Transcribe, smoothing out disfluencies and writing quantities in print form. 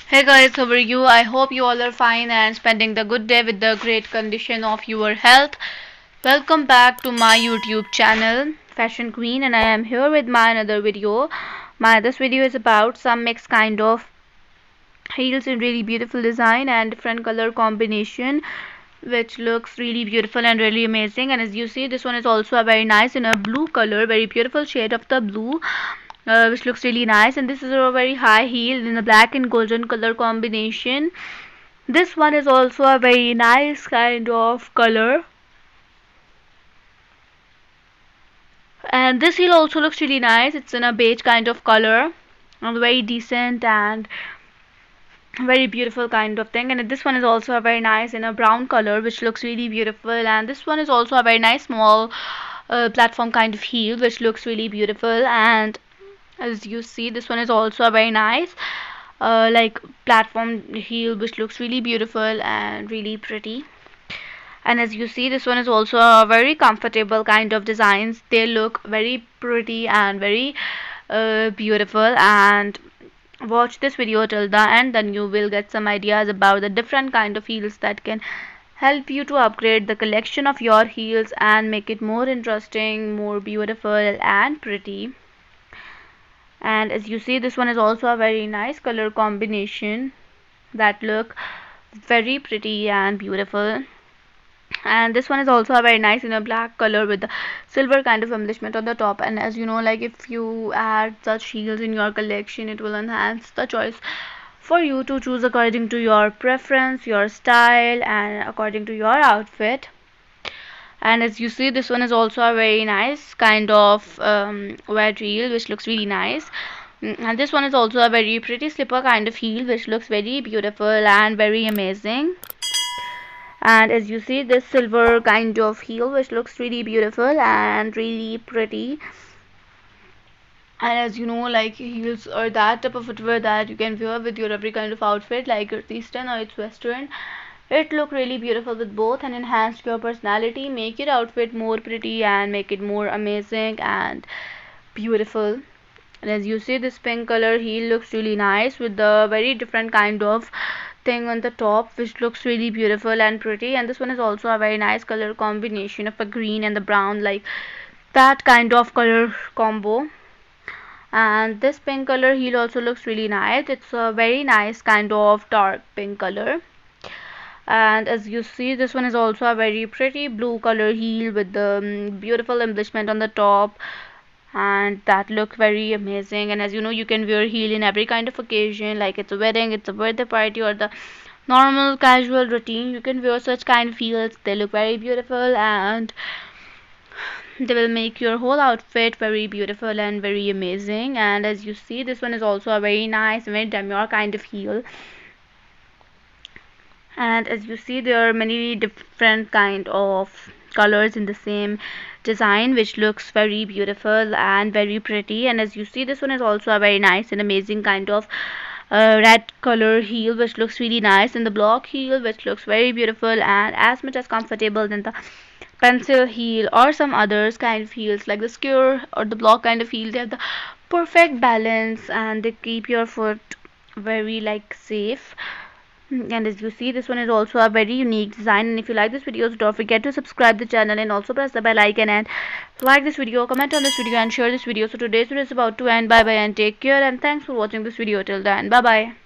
Hey guys, how are you? I hope you all are fine and spending the good day with the great condition of your health. Welcome back to my YouTube channel, Fashion Queen, and I am here with my another video. This video is about some mixed kind of heels in really beautiful design and different color combination, which looks really beautiful and really amazing. And as you see, this one is also a very nice in a blue color, very beautiful shade of the blue, which looks really nice. And this is a very high heel in a black and golden color combination. This one is also a very nice kind of color, and this heel also looks really nice. It's in a beige kind of color and very decent and very beautiful kind of thing. And this one is also a very nice in a brown color, which looks really beautiful. And this one is also a very nice small platform kind of heel, which looks really beautiful. And as you see, this one is also a very nice like platform heel, which looks really beautiful and really pretty. And as you see, this one is also a very comfortable kind of designs. They look very pretty and very beautiful. And watch this video till the end, then you will get some ideas about the different kind of heels that can help you to upgrade the collection of your heels and make it more interesting, more beautiful and pretty. And as you see, this one is also a very nice color combination that look very pretty and beautiful. And this one is also a very nice in a black color with the silver kind of embellishment on the top. And as you know, like if you add such heels in your collection, it will enhance the choice for you to choose according to your preference, your style, and according to your outfit. And as you see, this one is also a very nice kind of wet heel, which looks really nice. And this one is also a very pretty slipper kind of heel, which looks very beautiful and very amazing. And as you see, this silver kind of heel, which looks really beautiful and really pretty. And as you know, like heels are that type of footwear that you can wear with your every kind of outfit, like it's eastern or it's western. It look really beautiful with both and enhance your personality, make your outfit more pretty and make it more amazing and beautiful. And as you see, this pink color heel looks really nice with the very different kind of thing on the top, which looks really beautiful and pretty. And this one is also a very nice color combination of a green and the brown, like that kind of color combo. And this pink color heel also looks really nice. It's a very nice kind of dark pink color. And as you see, this one is also a very pretty blue color heel with the beautiful embellishment on the top, and that look very amazing. And as you know, you can wear heel in every kind of occasion, like it's a wedding, it's a birthday party, or the normal casual routine. You can wear such kind of heels. They look very beautiful and they will make your whole outfit very beautiful and very amazing. And as you see, this one is also a very nice, very demure kind of heel. And as you see, there are many different kind of colors in the same design, which looks very beautiful and very pretty. And as you see, this one is also a very nice and amazing kind of red color heel, which looks really nice, and the block heel, which looks very beautiful and as much as comfortable than the pencil heel or some others kind of heels, like the skewer or the block kind of heel. They have the perfect balance and they keep your foot very like safe. And as you see, this one is also a very unique design. And if you like this video, so don't forget to subscribe the channel and also press the bell icon and like this video, comment on this video and share this video. So today's video is about to end. Bye bye and take care, and thanks for watching this video till then. Bye bye.